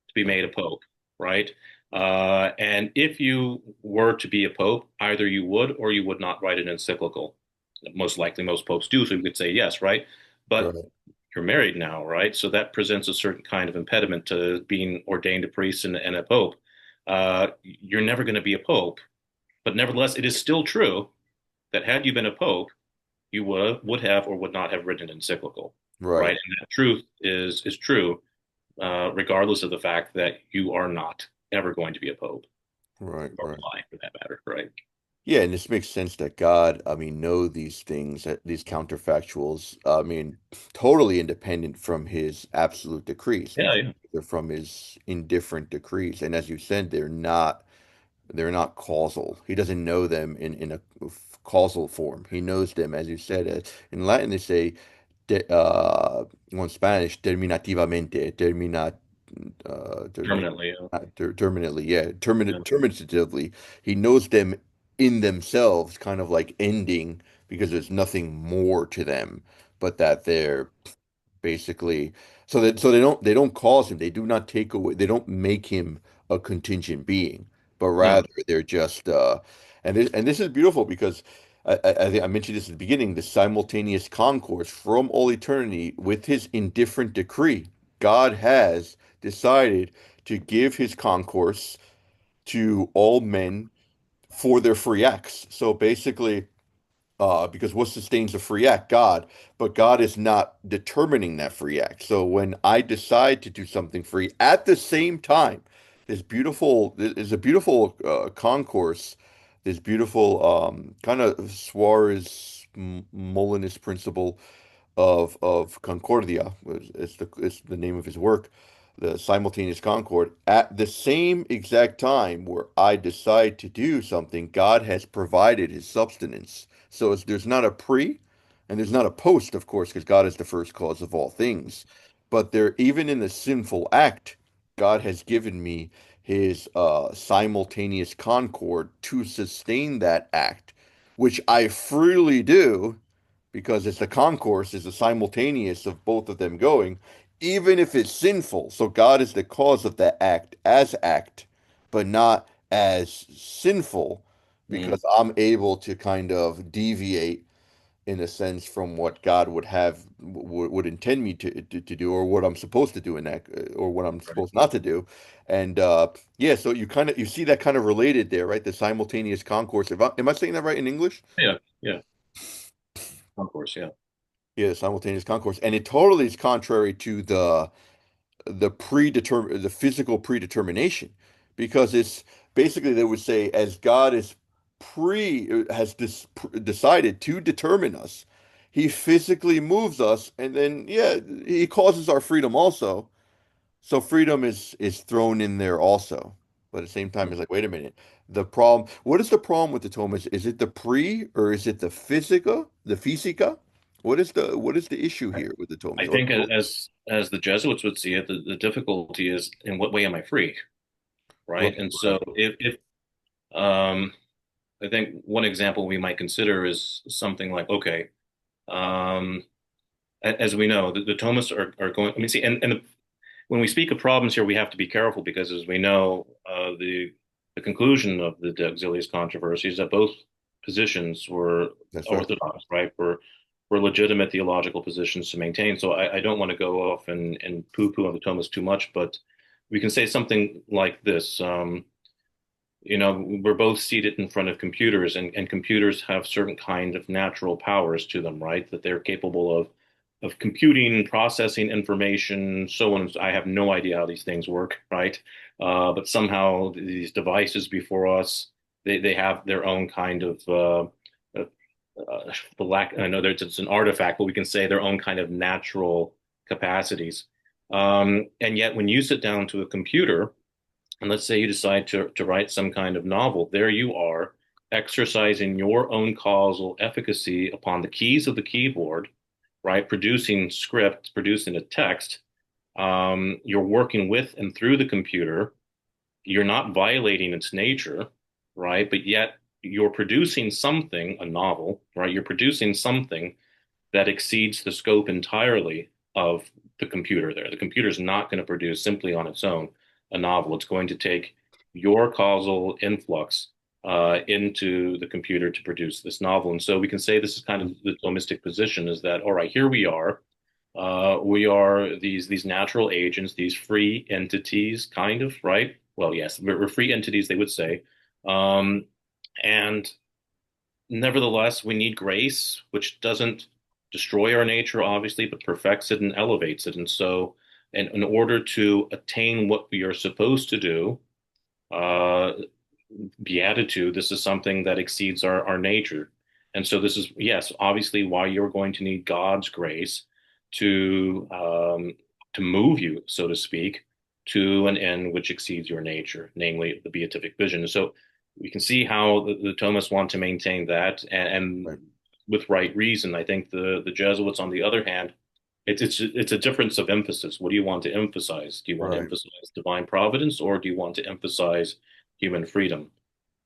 to be made a pope, right? And if you were to be a pope, either you would or you would not write an encyclical. Most likely, most popes do, so you could say yes, right? But right, you're married now, right? So that presents a certain kind of impediment to being ordained a priest and a pope. You're never going to be a pope, but nevertheless, it is still true that had you been a pope, you would have or would not have written an encyclical, right? right, And that truth is true, regardless of the fact that you are not ever going to be a pope right, or right. apply for that matter, right? Yeah, and this makes sense that God, I mean, know these things, these counterfactuals, I mean, totally independent from his absolute decrees. Yeah, yeah. They're from his indifferent decrees. And as you said, they're not causal. He doesn't know them in a causal form. He knows them, as you said. In Latin, they say, well, in Spanish, terminativamente, Permanently. terminately, yeah, Yeah. terminatively. He knows them in themselves, kind of like ending because there's nothing more to them, but that they're basically so they don't cause him, they do not take away, they don't make him a contingent being, but No. rather they're just and this is beautiful because I think I mentioned this at the beginning, the simultaneous concourse from all eternity with his indifferent decree. God has decided to give his concourse to all men for their free acts. So basically, because what sustains a free act? God, but God is not determining that free act. So when I decide to do something free, at the same time, there's a beautiful concourse, this beautiful kind of Suarez Molinist principle of Concordia. It's the name of his work, the simultaneous concord. At the same exact time where I decide to do something, God has provided his substance. So there's not a pre and there's not a post, of course, because God is the first cause of all things. But there, even in the sinful act, God has given me his simultaneous concord to sustain that act, which I freely do because it's the concourse is the simultaneous of both of them going, even if it's sinful. So God is the cause of that act as act, but not as sinful, Mm, because I'm able to kind of deviate in a sense from what God would intend me to do, or what I'm supposed to do in that, or what I'm right. supposed not to do. And yeah, so you see that kind of related there, right? The simultaneous concourse. Am I saying that right in English? Yeah, yeah. Of course, yeah. Yeah, simultaneous concourse, and it totally is contrary to the physical predetermination, because it's basically they would say as God is pre has decided to determine us, he physically moves us, and then yeah, he causes our freedom also. So freedom is thrown in there also, but at the same time, Mm. it's like, wait a minute. The problem, what is the problem with the Thomas? Is it the pre or is it the physica? What is the issue I, here with the I Thomas? Or think both? as the Jesuits would see it, the difficulty is in what way am I free, Right, right? And so right, if um, I think one example we might consider is something like, okay, um, as we know, the Thomists are going. I mean, see, and when we speak of problems here, we have to be careful because, as we know, the conclusion of the De Auxiliis controversy is that both positions were that's right. orthodox, right? Were were legitimate theological positions to maintain. So I don't want to go off and poo-poo on the Thomas too much, but we can say something like this. We're both seated in front of computers, and computers have certain kind of natural powers to them, right? That they're capable of computing, processing information, so on. I have no idea how these things work, right? But somehow these devices before us, they have their own kind of the lack. I know that it's an artifact, but we can say their own kind of natural capacities. And yet, when you sit down to a computer, and let's say you decide to write some kind of novel, there you are exercising your own causal efficacy upon the keys of the keyboard, right? Producing script, producing a text. You're working with and through the computer. You're not violating its nature, right? But yet you're producing something, a novel, right? You're producing something that exceeds the scope entirely of the computer there. The computer's not going to produce simply on its own a novel. It's going to take your causal influx into the computer to produce this novel. And so we can say this is kind of the Thomistic position is that, all right, here we are. We are these natural agents, these free entities, kind of, right? Well, yes, we're free entities, they would say. Um, and nevertheless, we need grace, which doesn't destroy our nature, obviously, but perfects it and elevates it. And so, in order to attain what we are supposed to do, uh, beatitude, this is something that exceeds our nature. And so, this is, yes, obviously, why you're going to need God's grace to move you, so to speak, to an end which exceeds your nature, namely the beatific vision. So, we can see how the Thomists want to maintain that, and Right. with right reason. I think the Jesuits, on the other hand, it's a difference of emphasis. What do you want to emphasize? Do you want to Right. emphasize divine providence, or do you want to emphasize human freedom?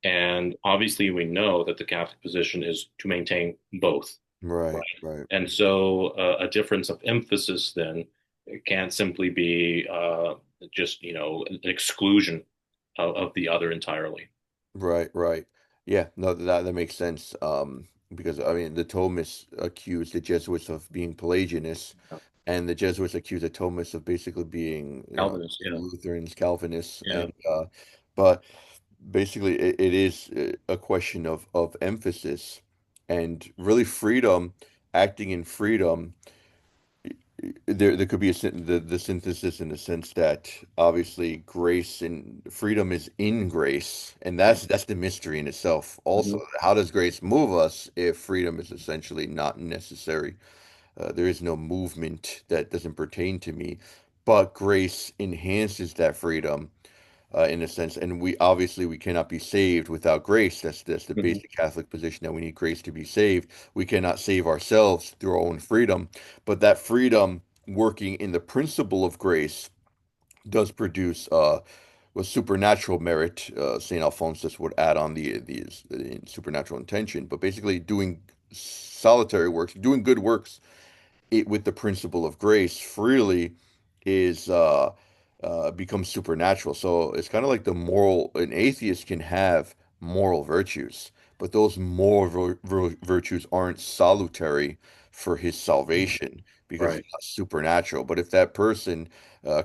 And obviously, we know that the Catholic position is to maintain both, right? Right. Right. And so, a difference of emphasis then can't simply be just an exclusion of the other entirely. Right, right. Yeah, no, that makes sense. Because I mean, the Thomists accused the Jesuits of being Pelagianists, and the Jesuits accused the Thomists of basically being, Calvinist, yeah, Lutherans, Calvinists, yeah. and but basically, it is a question of emphasis and really freedom, acting in freedom. There could be the synthesis in the sense that obviously grace and freedom is in grace, and that's the mystery in itself. Also, Mhm. how does grace move us if freedom is essentially not necessary? There is no movement that doesn't pertain to me, but grace enhances that freedom in a sense. And we cannot be saved without grace. That's the Mhm. basic Catholic position that we need grace to be saved. We cannot save ourselves through our own freedom, but that freedom working in the principle of grace does produce with supernatural merit. Saint Alphonsus would add on the supernatural intention, but basically doing solitary works, doing good works with the principle of grace freely is becomes supernatural. So it's kind of like an atheist can have moral virtues, but those moral virtues aren't salutary for his salvation because Right. it's not supernatural. But if that person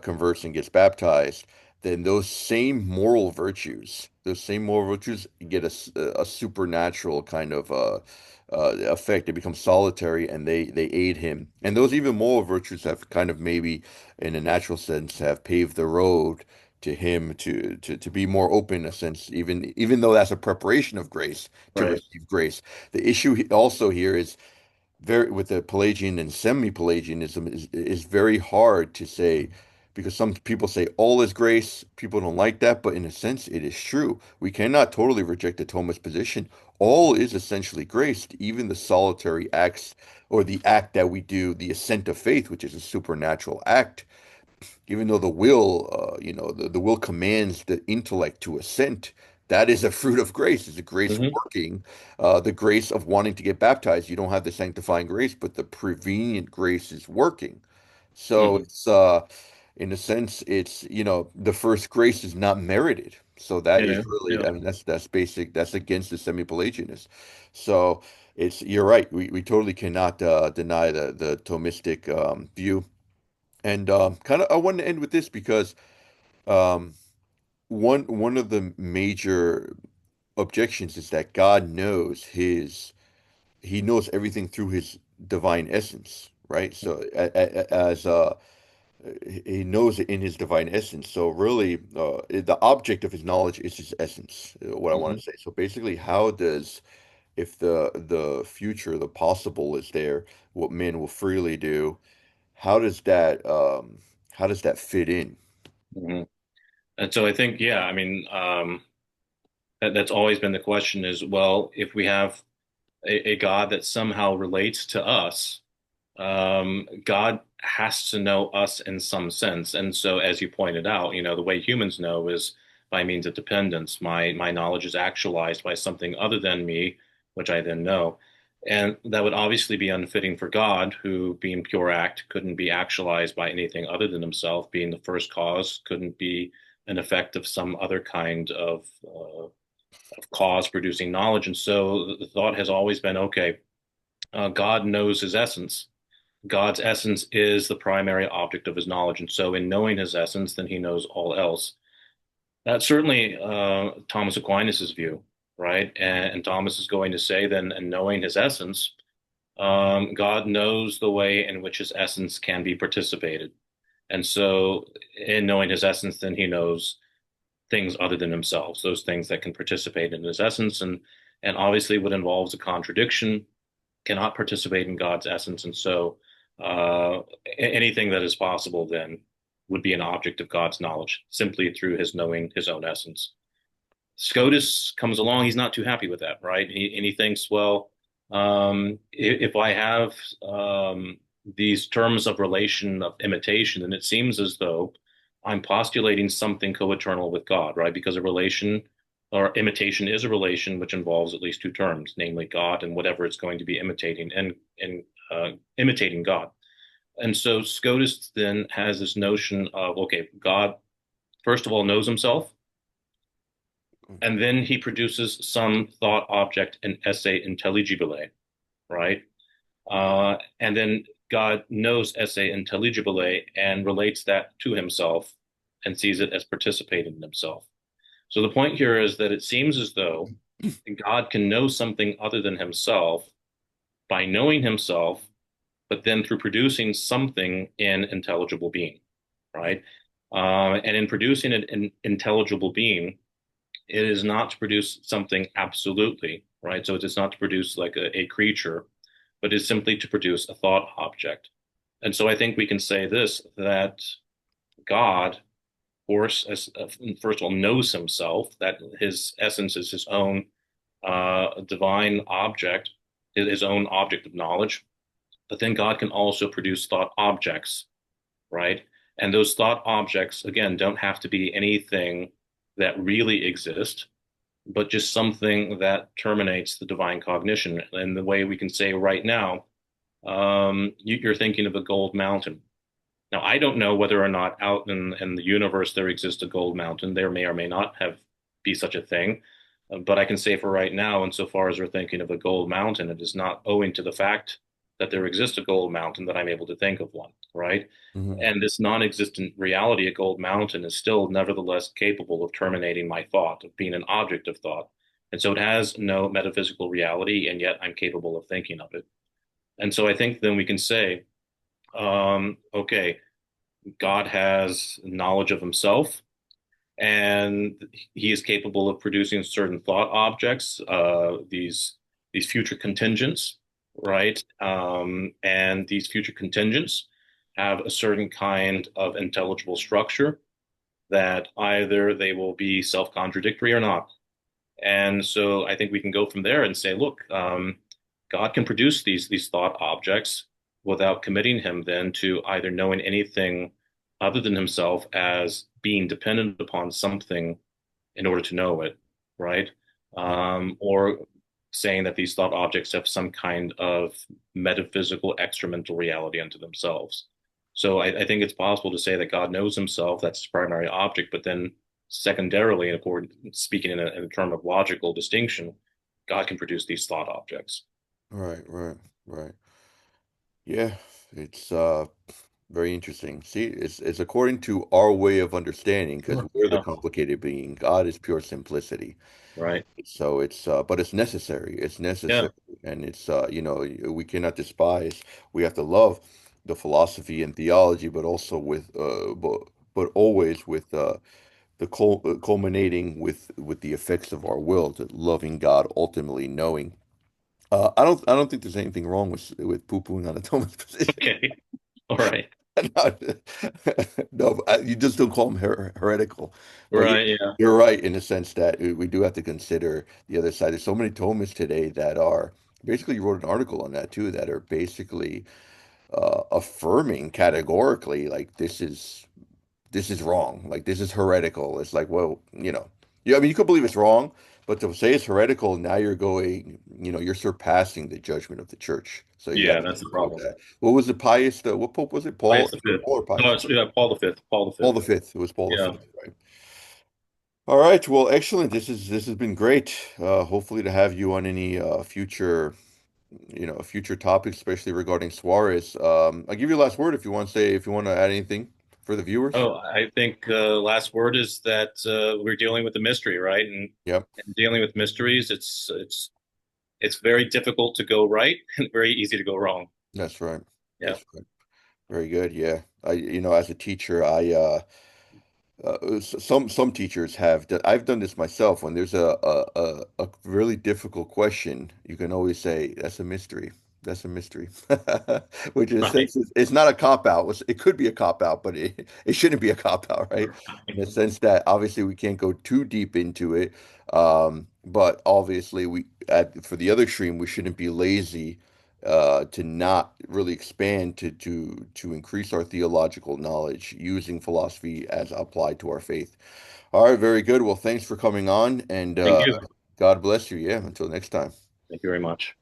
converts and gets baptized, then those same moral virtues get a supernatural kind of effect. They become solitary and they aid him. And those even moral virtues have kind of maybe, in a natural sense, have paved the road to him to be more open in a sense, even though that's a preparation of grace to Right. receive grace. The issue also here is very with the Pelagian and semi-Pelagianism is very hard to say because some people say all is grace. People don't like that, but in a sense, it is true. We cannot totally reject the Thomist position. All is essentially grace, even the solitary acts or the act that we do, the assent of faith, which is a supernatural act even though the will, the will commands the intellect to assent, that is a fruit of grace. It's a grace Hmm. working, the grace of wanting to get baptized. You don't have the sanctifying grace, but the prevenient grace is working. So Hmm. it's, in a sense, it's, the first grace is not merited. So that is Yeah, really, yeah. I mean, that's basic. That's against the semi-Pelagianists. So you're right. We totally cannot deny the Thomistic view. And kind of, I want to end with this because um, one of the major objections is that God knows he knows everything through his divine essence, right? So as he knows it in his divine essence. So really, the object of his knowledge is his essence. What I want Mhm. to say. So basically, how does if the future, the possible is there, what men will freely do, how does that fit in? Mhm. And so I think, yeah, I mean, that's always been the question is, well, if we have a God that somehow relates to us, God has to know us in some sense. And so, as you pointed out, the way humans know is by means of dependence. My knowledge is actualized by something other than me, which I then know. And that would obviously be unfitting for God, who, being pure act, couldn't be actualized by anything other than himself, being the first cause, couldn't be an effect of some other kind of cause producing knowledge. And so the thought has always been, okay, God knows his essence. God's essence is the primary object of his knowledge. And so, in knowing his essence, then he knows all else. That's certainly Thomas Aquinas' view, right? And Thomas is going to say then, in knowing his essence, God knows the way in which his essence can be participated. And so, in knowing his essence, then he knows things other than himself, those things that can participate in his essence. And obviously, what involves a contradiction cannot participate in God's essence. And so anything that is possible then would be an object of God's knowledge simply through his knowing his own essence. Scotus comes along, he's not too happy with that, right? And he thinks, well, if I have these terms of relation of imitation, then it seems as though I'm postulating something co-eternal with God, right? Because a relation or imitation is a relation which involves at least two terms, namely God and whatever it's going to be imitating and imitating God. And so Scotus then has this notion of, okay, God, first of all, knows himself, and then he produces some thought object and esse intelligibile, right? And then God knows esse intelligibile and relates that to himself and sees it as participating in himself. So the point here is that it seems as though God can know something other than himself by knowing himself, but then through producing something in intelligible being, right? And in producing an intelligible being, it is not to produce something absolutely, right? So it is not to produce like a creature, but is simply to produce a thought object. And so I think we can say this that God, first of all, knows himself, that his essence is his own divine object, his own object of knowledge. But then God can also produce thought objects, right? And those thought objects, again, don't have to be anything that really exist, but just something that terminates the divine cognition. And the way we can say right now, you're thinking of a gold mountain. Now, I don't know whether or not out in the universe there exists a gold mountain. There may or may not have be such a thing. But I can say for right now, insofar as we're thinking of a gold mountain, it is not owing to the fact that there exists a gold mountain that I'm able to think of one, right? Mhm. And this non-existent reality, a gold mountain, is still nevertheless capable of terminating my thought, of being an object of thought. And so it has no metaphysical reality, and yet I'm capable of thinking of it. And so I think then we can say, okay, God has knowledge of himself, and he is capable of producing certain thought objects, these future contingents, right? And these future contingents have a certain kind of intelligible structure that either they will be self-contradictory or not. And so I think we can go from there and say, look, God can produce these thought objects without committing him then to either knowing anything other than himself as being dependent upon something in order to know it, right? Or saying that these thought objects have some kind of metaphysical extramental reality unto themselves. So I think it's possible to say that God knows himself, that's his primary object, but then secondarily, speaking in a term of logical distinction, God can produce these thought objects. Right, right, right. Yeah, it's very interesting. See, it's according to our way of understanding because Sure. we're the Yeah. complicated being. God is pure simplicity. Right. So it's but it's necessary. It's Yeah. necessary, and it's we cannot despise. We have to love the philosophy and theology, but also with but always with the culminating with the effects of our will to loving God, ultimately knowing. I don't think there's anything wrong with poo-pooing on a Thomas position. Okay. All right. No, no, you just don't call them heretical. But Right. Yeah. you're right in the sense that we do have to consider the other side. There's so many Thomists today that are basically, you wrote an article on that too, that are basically affirming categorically, like this is wrong. Like this is heretical. It's like, well, yeah, I mean, you could believe it's wrong, but to say it's heretical, now you're going, you're surpassing the judgment of the church. So you have Yeah. to That's the consider problem. that. What was it, Pius? What Pope was it? Paul, Pius the Fifth. Paul or No, Pius? it's yeah, Paul the Fifth. Paul the Paul Fifth. the Fifth. It was Paul the Yeah. Fifth, right? All right. Well, excellent. This has been great. Hopefully to have you on any future topics, especially regarding Suarez. I'll give you the last word if you want to add anything for the viewers. Oh, I think last word is that we're dealing with a mystery, right? Yep. And dealing with mysteries, it's very difficult to go right and very easy to go wrong. That's right. Yeah. That's right. Very good. Yeah. As a teacher, some teachers have that. I've done this myself. When there's a really difficult question, you can always say, "That's a mystery. That's a mystery," which in a Right. sense it's not a cop out. It could be a cop out, but it shouldn't be a cop out, right? In the sense that obviously we can't go too deep into it, but obviously for the other extreme, we shouldn't be lazy to not really expand to increase our theological knowledge using philosophy as applied to our faith. All right, very good. Well, thanks for coming on, and Thank you. God bless you. Yeah, until next time. Thank you very much.